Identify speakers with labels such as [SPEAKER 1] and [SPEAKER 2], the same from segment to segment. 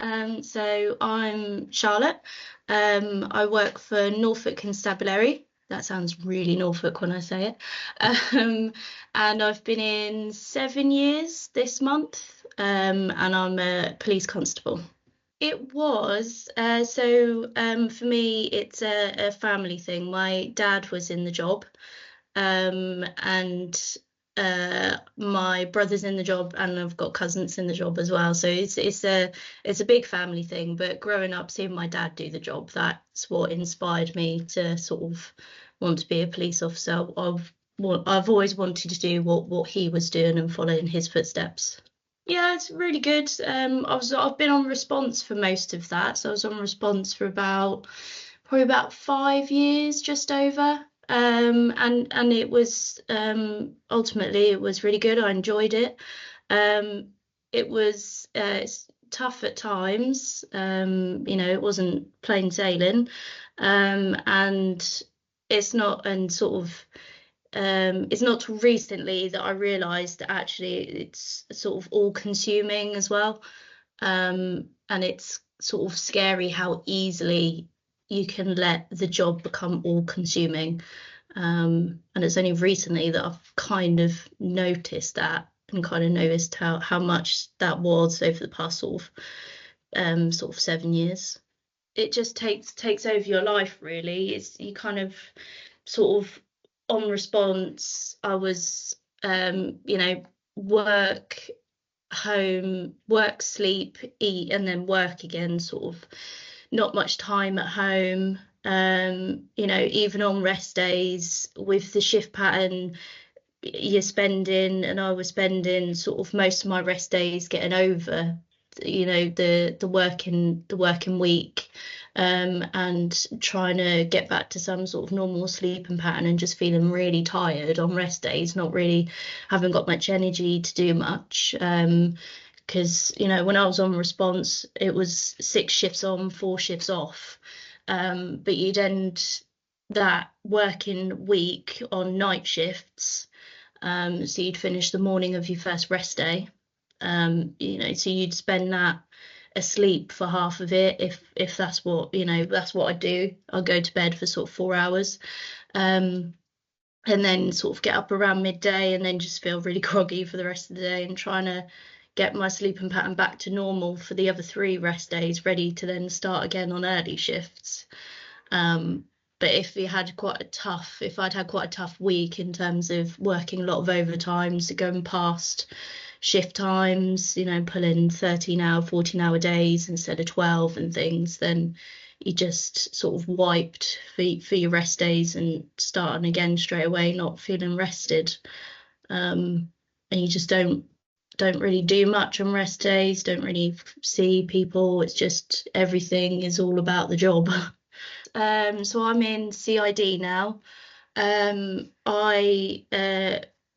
[SPEAKER 1] So I'm Charlotte. I work for Norfolk Constabulary. That sounds really Norfolk when I say it. Um, and I've been in 7 years this month, and I'm a police constable. It was for me, it's a family thing. My dad was in the job, and my brother's in the job, and I've got cousins in the job as well. So it's a big family thing. But growing up, seeing my dad do the job, that's what inspired me to sort of want to be a police officer. I've always wanted to do what he was doing and follow in his footsteps. Yeah, it's really good. I've been on response for most of that. So I was on response for probably about 5 years, just over. And it was ultimately it was really good. I enjoyed it. Um, it's tough at times. It wasn't plain sailing. And it's not till recently that I realised that actually it's sort of all consuming as well. And it's sort of scary how easily you can let the job become all consuming. And it's only recently that I've kind of noticed that and kind of noticed how much that was over the past sort of 7 years. It just takes over your life really. It's you kind of sort of on response. I was work, home, work, sleep, eat, and then work again, sort of not much time at home. Even on rest days with the shift pattern you're spending, and I was spending sort of most of my rest days getting over, the working week, and trying to get back to some sort of normal sleeping pattern and just feeling really tired on rest days, not really haven't got much energy to do much. Because when I was on response, it was 6 shifts on, 4 shifts off. But you'd end that working week on night shifts. So you'd finish the morning of your first rest day. So you'd spend that asleep for half of it, if that's what I do. I'll go to bed for sort of 4 hours, um, and then sort of get up around midday, and then just feel really groggy for the rest of the day, and trying to get my sleeping pattern back to normal for the other 3 rest days, ready to then start again on early shifts. But if I'd had quite a tough week in terms of working a lot of overtime, so going past shift times, pulling 13-hour, 14-hour days instead of 12 and things, then you just sort of wiped for your rest days and starting again straight away, not feeling rested. And you just don't really do much on rest days, don't really see people. It's just everything is all about the job. So I'm in CID now. I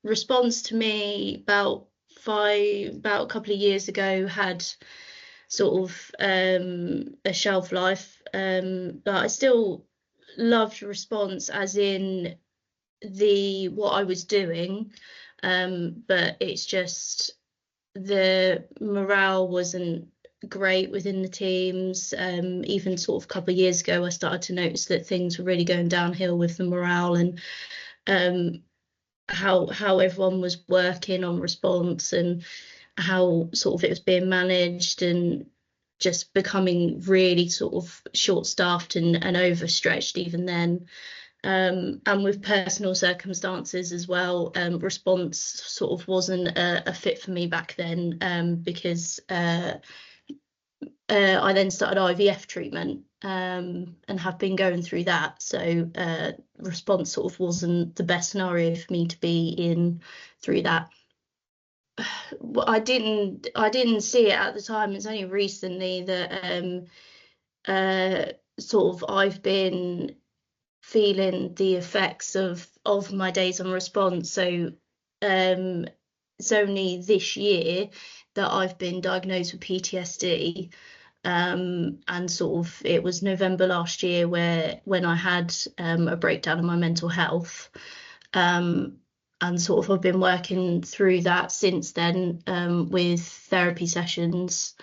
[SPEAKER 1] Response to me about a couple of years ago had sort of a shelf life. But I still loved response as in the what I was doing. But it's just the morale wasn't great within the teams. Even sort of a couple of years ago, I started to notice that things were really going downhill with the morale, and how everyone was working on response, and how sort of it was being managed, and just becoming really sort of short-staffed and overstretched even then. And with personal circumstances as well, response sort of wasn't a fit for me back then, because I then started IVF treatment, and have been going through that. So response sort of wasn't the best scenario for me to be in through that. I didn't see it at the time. It's only recently that sort of I've been feeling the effects of my days on response. So it's only this year that I've been diagnosed with PTSD. And sort of it was November last year when I had a breakdown of my mental health. And sort of I've been working through that since then, with therapy sessions,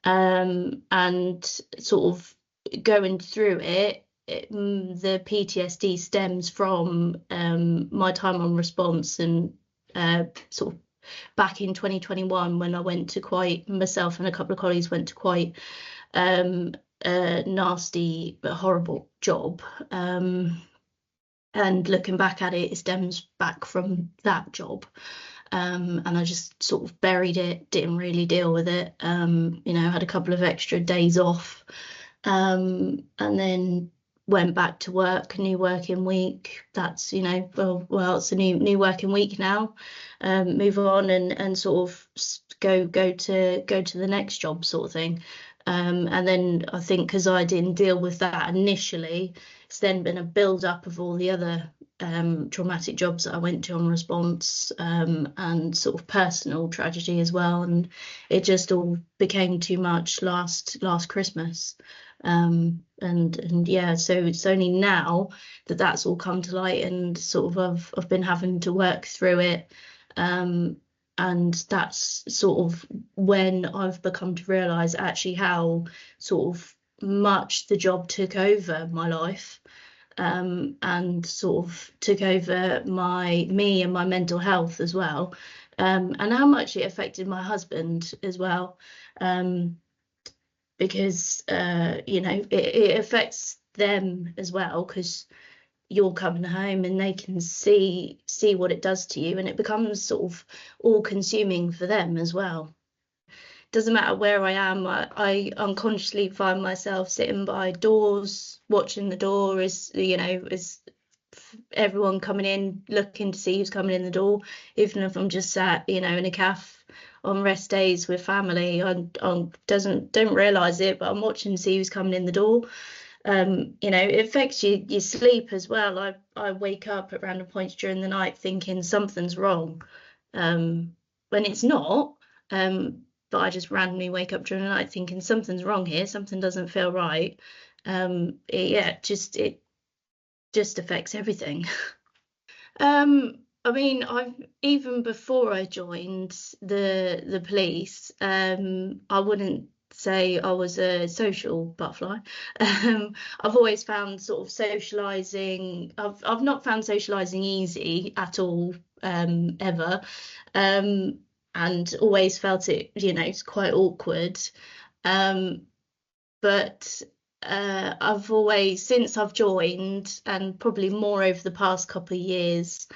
[SPEAKER 1] And sort of going through the PTSD stems from my time on response, and sort of back in 2021 when I went to quite, myself and a couple of colleagues went to quite a nasty but horrible job. And looking back at it, it stems back from that job. And I just sort of buried it, didn't really deal with it. Had a couple of extra days off, and then went back to work, new working week. That's, well, it's a new working week now. Move on and sort of go to the next job, sort of thing. And then I think because I didn't deal with that initially, it's then been a build up of all the other traumatic jobs that I went to on response, and sort of personal tragedy as well, and it just all became too much last Christmas. And yeah, so it's only now that that's all come to light, and sort of I've been having to work through it. And that's sort of when I've become to realise actually how sort of much the job took over my life, and sort of took over me and my mental health as well, and how much it affected my husband as well, because it affects them as well, because you're coming home and they can see what it does to you, and it becomes sort of all consuming for them as well. Doesn't matter where I am, I unconsciously find myself sitting by doors, watching the door as everyone coming in, looking to see who's coming in the door, even if I'm just sat, in a cafe on rest days with family. I don't realise it, but I'm watching to see who's coming in the door. It affects your sleep as well. I wake up at random points during the night thinking something's wrong, when it's not. But I just randomly wake up during the night thinking something's wrong here, something doesn't feel right. It just affects everything. I mean, I've even before I joined the police, I wouldn't say I was a social butterfly. I've always found sort of socializing. I've not found socializing easy at all, ever, and always felt it's quite awkward. But I've always, since I've joined, and probably more over the past couple of years,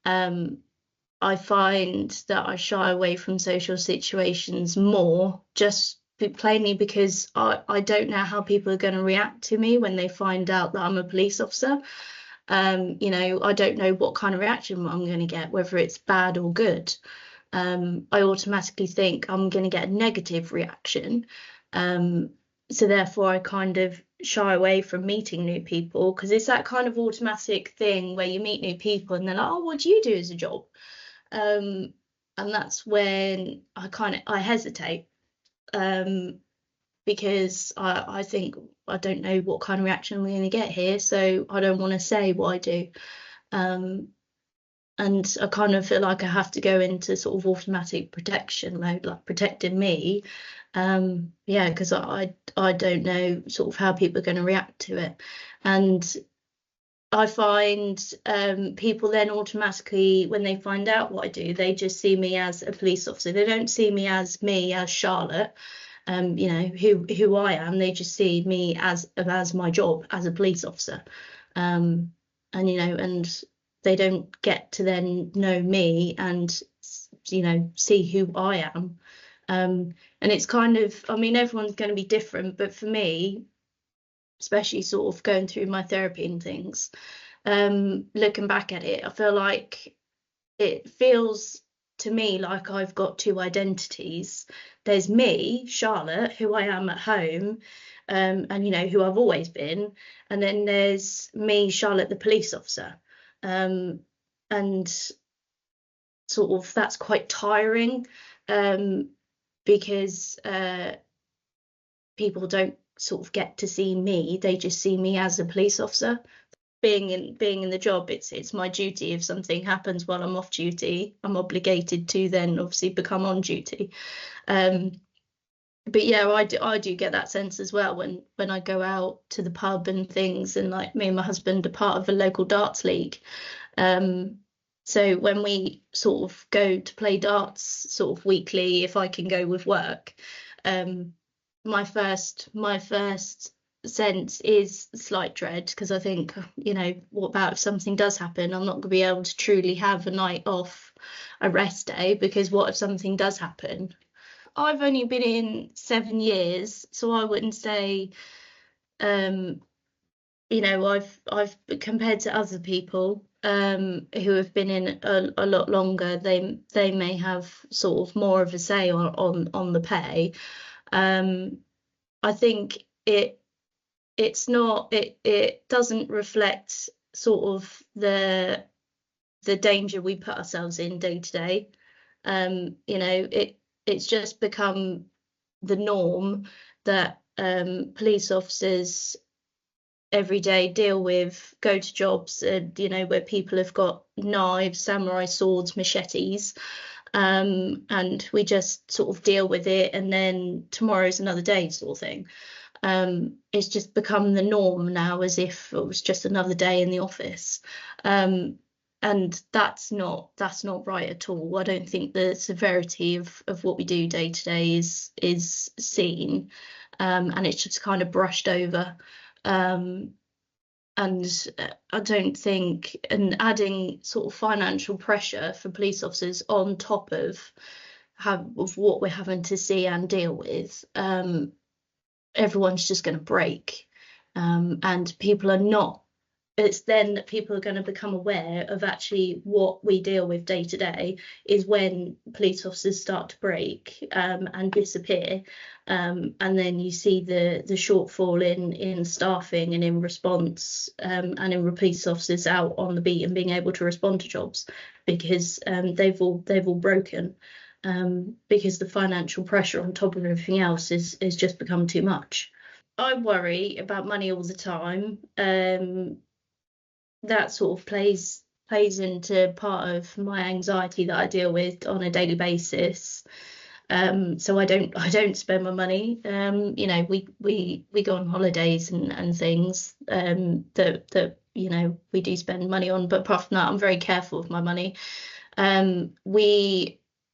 [SPEAKER 1] I find that I shy away from social situations more, just plainly because I don't know how people are going to react to me when they find out that I'm a police officer. I don't know what kind of reaction I'm going to get, whether it's bad or good. I automatically think I'm going to get a negative reaction. So therefore I kind of shy away from meeting new people, because it's that kind of automatic thing where you meet new people and they're like, oh, what do you do as a job? And that's when I hesitate, because I think I don't know what kind of reaction we're going to get here, so I don't want to say what I do. And I kind of feel like I have to go into sort of automatic protection mode, like protecting me. Because I don't know sort of how people are going to react to it. And I find people then automatically, when they find out what I do, they just see me as a police officer. They don't see me as Charlotte, who I am. They just see me as my job as a police officer. And they don't get to then know me and see who I am. And it's kind of, I mean, everyone's going to be different, but for me, especially sort of going through my therapy and things, looking back at it, I feel like it feels to me like I've got two identities. There's me, Charlotte, who I am at home, and who I've always been, and then there's me, Charlotte, the police officer. And sort of that's quite tiring, because people don't sort of get to see me. They just see me as a police officer. Being in the job, it's my duty. If something happens while I'm off duty, I'm obligated to then obviously become on duty. But yeah, I do get that sense as well when I go out to the pub and things, and like me and my husband are part of a local darts league. Um, so when we sort of go to play darts sort of weekly, if I can go with work, um, my first sense is slight dread, because I think, what about if something does happen? I'm not going to be able to truly have a night off, a rest day, because what if something does happen? I've only been in 7 years, so I wouldn't say, um, I've compared to other people who have been in a lot longer, they may have sort of more of a say on the pay. Um, I think it doesn't reflect sort of the danger we put ourselves in day to day. It's just become the norm that police officers every day deal with, go to jobs, where people have got knives, samurai swords, machetes, and we just sort of deal with it, and then tomorrow's another day sort of thing. It's just become the norm now, as if it was just another day in the office. And that's not right at all. I don't think the severity of what we do day to day is seen, and it's just kind of brushed over. Um, and I don't think, and adding sort of financial pressure for police officers on top of what we're having to see and deal with, everyone's just going to break. And people are not, it's then that people are going to become aware of actually what we deal with day to day, is when police officers start to break, and disappear. And then you see the shortfall in staffing and in response, and in police officers out on the beat and being able to respond to jobs, because they've all broken, because the financial pressure on top of everything else is just become too much. I worry about money all the time. That sort of plays into part of my anxiety that I deal with on a daily basis. So I don't spend my money. We go on holidays and things, that we do spend money on, but apart from that, I'm very careful with my money.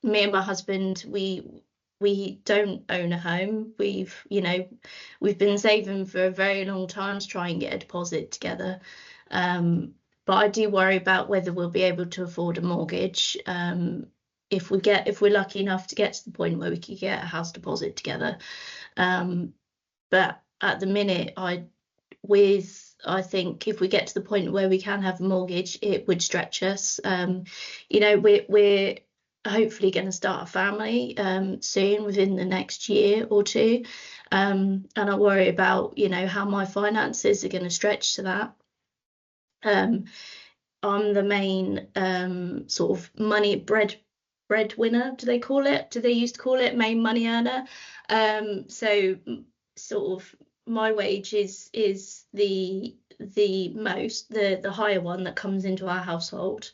[SPEAKER 1] Me and my husband, we don't own a home. We've been saving for a very long time to try and get a deposit together. But I do worry about whether we'll be able to afford a mortgage, if we're lucky enough to get to the point where we could get a house deposit together. But at the minute, I think if we get to the point where we can have a mortgage, it would stretch us. We're hopefully going to start a family soon, within the next year or two. And I worry about, how my finances are going to stretch to that. Um, I'm the main sort of money breadwinner, do they call it? Do they used to call it main money earner? So sort of my wage is the higher one that comes into our household.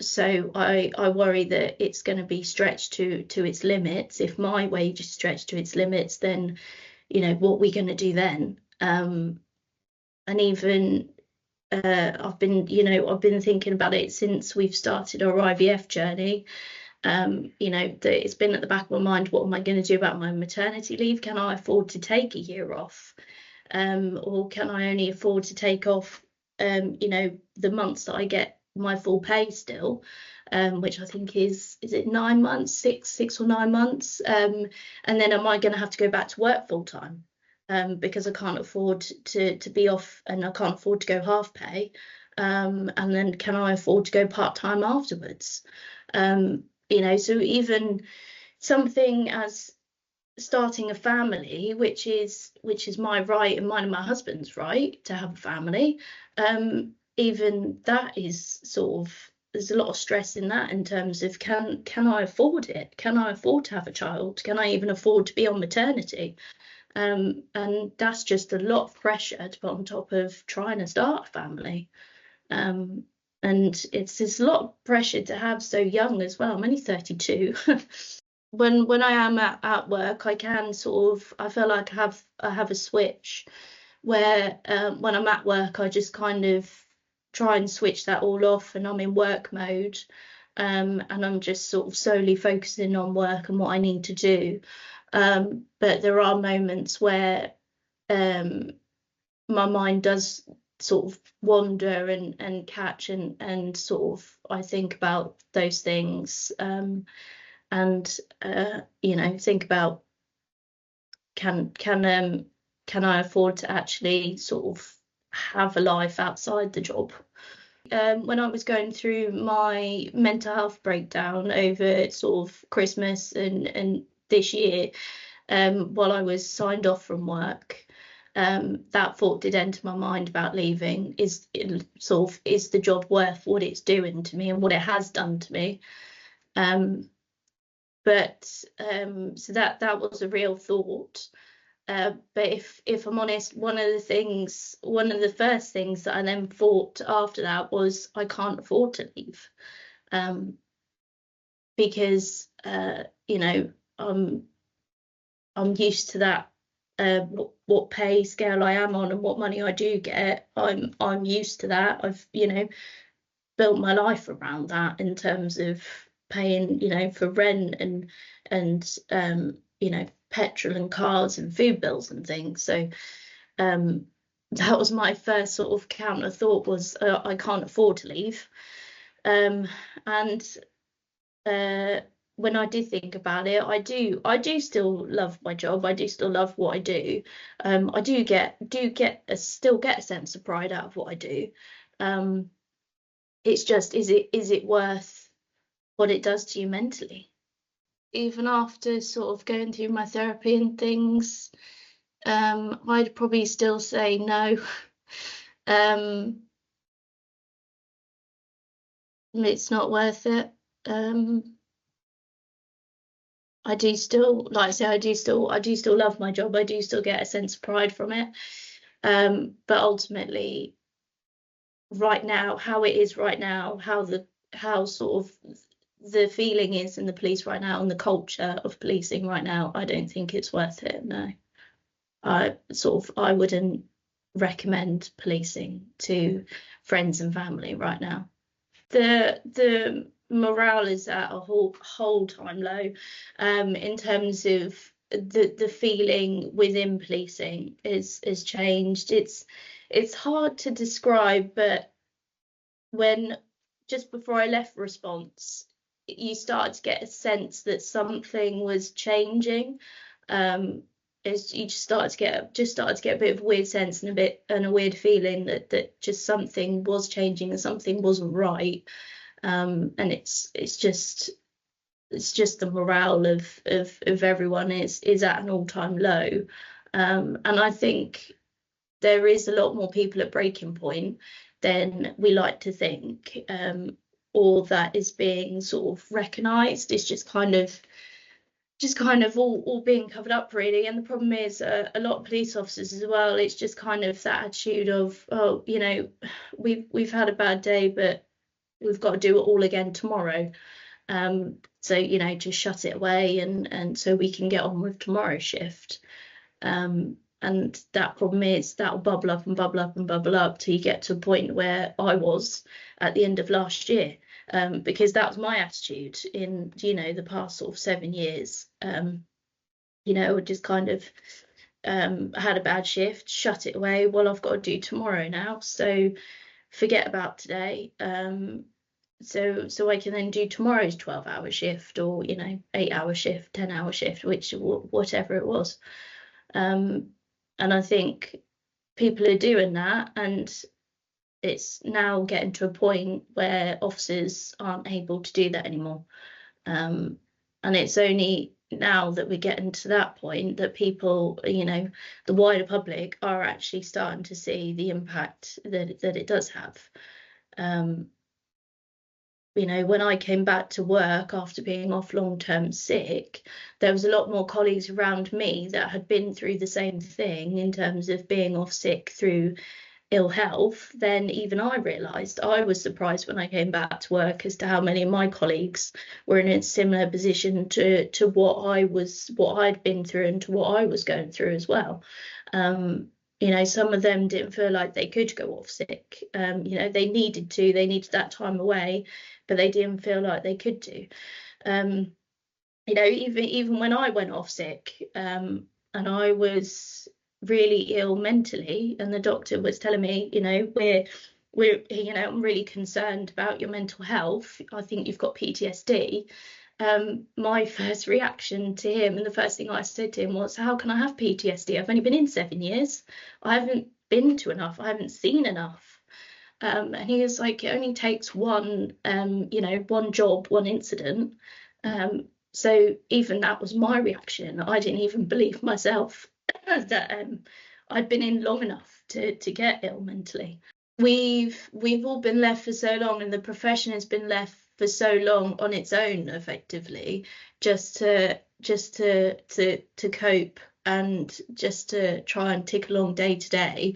[SPEAKER 1] So I worry that it's going to be stretched to its limits. If my wage is stretched to its limits, then what are we going to do then? And even I've been thinking about it since we've started our IVF journey. That it's been at the back of my mind, what am I going to do about my maternity leave? Can I afford to take a year off? Or can I only afford to take off, the months that I get my full pay still, which I think is it 9 months, six or 9 months? And then am I going to have to go back to work full time? Because I can't afford to be off, and I can't afford to go half pay. And then can I afford to go part time afterwards? So even something as starting a family, which is my right and mine and my husband's right to have a family, even that is sort of, there's a lot of stress in that, in terms of can I afford it? Can I afford to have a child? Can I even afford to be on maternity? And that's just a lot of pressure to put on top of trying to start a family. And it's a lot of pressure to have so young as well. I'm only 32. when I am at work, I can sort of, I feel like I have a switch where when I'm at work, I just kind of try and switch that all off, and I'm in work mode, and I'm just sort of solely focusing on work and what I need to do. But there are moments where um, my mind does sort of wander and catch and sort of I think about those things, and think about can I afford to actually sort of have a life outside the job. When I was going through my mental health breakdown over sort of Christmas and this year, while I was signed off from work, that thought did enter my mind about leaving. Is the job worth what it's doing to me and what it has done to me? But so that was a real thought. But if I'm honest, one of the first things that I then thought after that was I can't afford to leave, because I'm used to that, what pay scale I am on and what money I do get. I'm used to that. I've built my life around that in terms of paying for rent and petrol and cars and food bills and things. So that was my first sort of counter thought was I can't afford to leave. And when I did think about it, I do still love my job. I do still love what I do. I still get a sense of pride out of what I do. It's just, is it worth what it does to you mentally? Even after sort of going through my therapy and things, I'd probably still say no. It's not worth it. I do still, like I say, I do still love my job. I do still get a sense of pride from it. But ultimately, right now, how it is right now, how sort of the feeling is in the police right now and the culture of policing right now, I don't think it's worth it. No, I wouldn't recommend policing to friends and family right now. The morale is at a whole time low, in terms of the feeling within policing is changed. It's hard to describe, but when just before I left response, you started to get a sense that something was changing. As you just started to get a bit of a weird sense and a weird feeling that just something was changing and something wasn't right. And it's just the morale of everyone is at an all-time low. And I think there is a lot more people at breaking point than we like to think, or that is being sort of recognised. It's just kind of all being covered up really. And the problem is a lot of police officers as well, it's just kind of that attitude of, oh, we've had a bad day, but we've got to do it all again tomorrow. So just shut it away and so we can get on with tomorrow's shift. And that problem is that'll bubble up and bubble up and bubble up till you get to a point where I was at the end of last year, because that was my attitude in the past sort of 7 years. Just kind of had a bad shift, shut it away. Well, I've got to do tomorrow now, so forget about today. So I can then do tomorrow's 12-hour shift or 8-hour shift, 10-hour shift, whatever it was. And I think people are doing that, and it's now getting to a point where officers aren't able to do that anymore. And it's only now that we're getting to that point that people, the wider public, are actually starting to see the impact that it does have. When I came back to work after being off long-term sick, there was a lot more colleagues around me that had been through the same thing in terms of being off sick through ill health, then even I realised, I was surprised when I came back to work as to how many of my colleagues were in a similar position to what I'd been through and to what I was going through as well. You know, some of them didn't feel like they could go off sick. You know, they needed that time away, but they didn't feel like they could do. You know, even when I went off sick, and I was really ill mentally, and the doctor was telling me, you know, you know, I'm really concerned about your mental health. I think you've got PTSD. My first reaction to him, and the first thing I said to him was, how can I have PTSD? I've only been in 7 years. I haven't been to enough. I haven't seen enough. And he was like, it only takes one, you know, one job, one incident. So even that was my reaction. I didn't even believe myself that I'd been in long enough to get ill mentally. We've all been left for so long, and the profession has been left for so long on its own, effectively, just to cope and just to try and tick along day to day.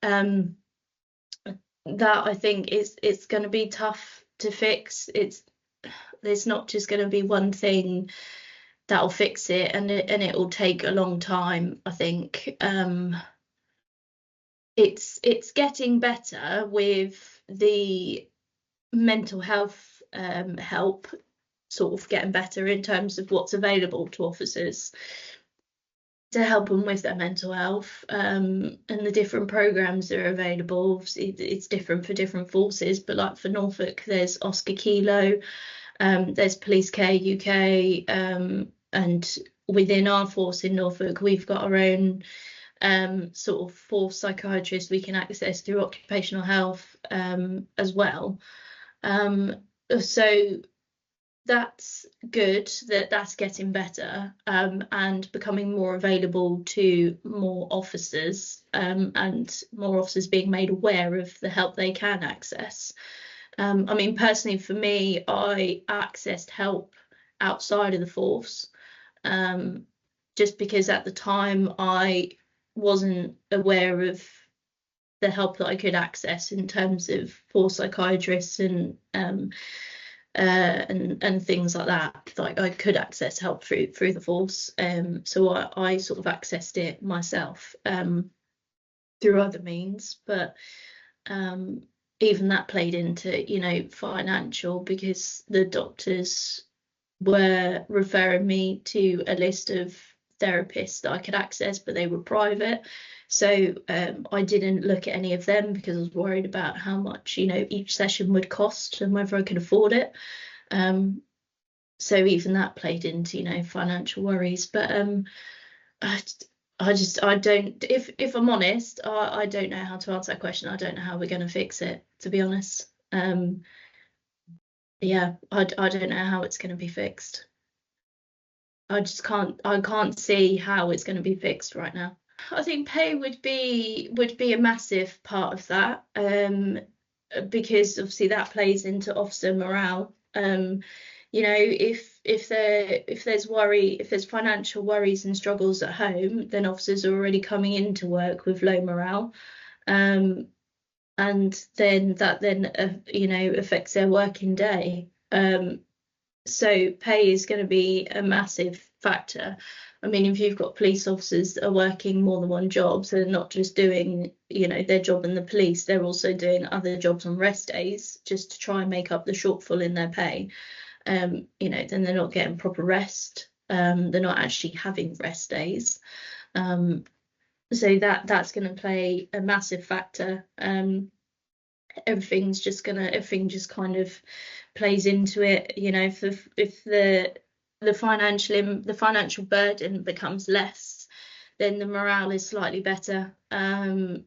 [SPEAKER 1] That I think it's going to be tough to fix. There's not just going to be one thing that'll fix it, and it will take a long time, I think. It's getting better with the mental health help sort of getting better in terms of what's available to officers to help them with their mental health, and the different programs that are available. It's different for different forces, but like for Norfolk, there's Oscar Kilo, there's Police Care UK, and within our force in Norfolk, we've got our own sort of force psychiatrist we can access through occupational health as well. So that's good that's getting better, and becoming more available to more officers, and more officers being made aware of the help they can access. I mean, personally, for me, I accessed help outside of the force, just because at the time I wasn't aware of the help that I could access in terms of force psychiatrists and things like that. Like I could access help through the force, so I sort of accessed it myself through other means, but even that played into, you know, financial, because the doctors were referring me to a list of therapists that I could access, but they were private. So I didn't look at any of them because I was worried about how much, you know, each session would cost and whether I could afford it. So even that played into, you know, financial worries. But I don't, if I'm honest, I don't know how to answer that question. I don't know how we're going to fix it, to be honest. Yeah, I don't know how it's going to be fixed. I can't see how it's going to be fixed right now. I think pay would be a massive part of that, because obviously that plays into officer morale. You know, if there's financial worries and struggles at home, then officers are already coming into work with low morale, and then that you know, affects their working day. So pay is going to be a massive factor. I mean, if you've got police officers that are working more than one job, so they're not just doing, you know, their job in the police, they're also doing other jobs on rest days just to try and make up the shortfall in their pay. You know, then they're not getting proper rest. They're not actually having rest days. So that's going to play a massive factor. Everything just kind of plays into it, you know. If the financial burden becomes less, then the morale is slightly better. In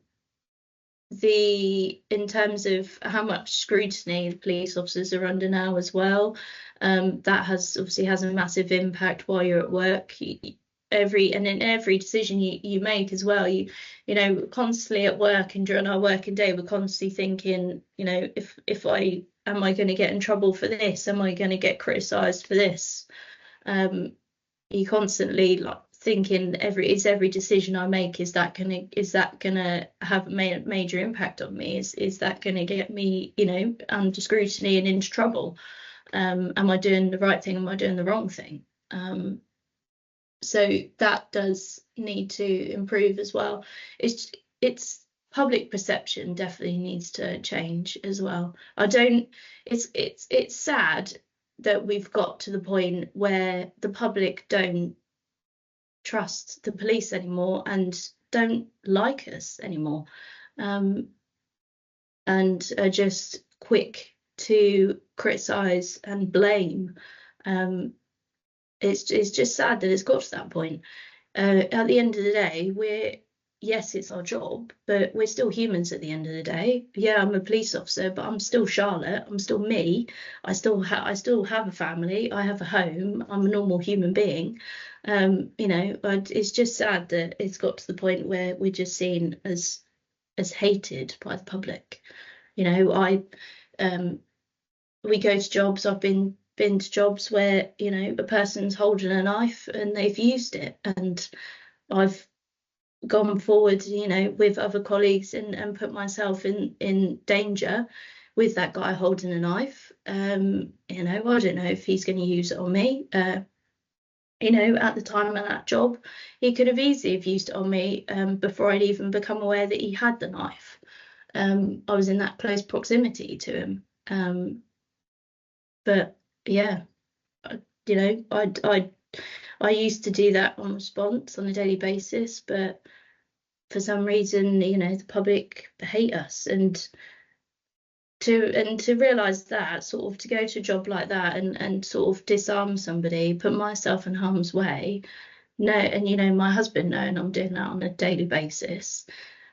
[SPEAKER 1] terms of how much scrutiny the police officers are under now as well, that obviously has a massive impact while you're at work. In every decision you make as well, you know, constantly at work and during our working day, we're constantly thinking, you know, if I am I going to get in trouble for this? Am I going to get criticised for this? You constantly like thinking every decision I make, is that gonna have a major impact on me? Is that gonna get me, under scrutiny and into trouble? Am I doing the right thing? Am I doing the wrong thing? So that does need to improve as well. It's public perception definitely needs to change as well. I don't. It's sad that we've got to the point where the public don't trust the police anymore and don't like us anymore, and are just quick to criticize and blame. It's just sad that it's got to that point. At the end of the day, yes, it's our job, but we're still humans at the end of the day. Yeah, I'm a police officer, but I'm still Charlotte. I'm still me. I still have a family. I have a home. I'm a normal human being. It's just sad that it's got to the point where we're just seen as hated by the public. We go to jobs. I've been to jobs where a person's holding a knife and they've used it, and I've gone forward with other colleagues and put myself in danger with that guy holding a knife. I don't know if he's going to use it on me. At the time of that job, he could have easily have used it on me before I'd even become aware that he had the knife. I was in that close proximity to him. But yeah, I used to do that on response on a daily basis, but for some reason, the public hate us, and to realise that, sort of to go to a job like that and sort of disarm somebody, put myself in harm's way, no, and my husband knowing I'm doing that on a daily basis,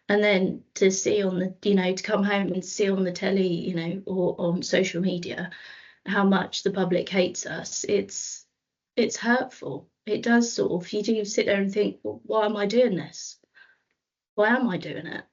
[SPEAKER 1] and then to see on the, to come home and see on the telly, or on social media how much the public hates us, it's hurtful. It does sort of, you do sit there and think, well, why am I doing this? Why am I doing it?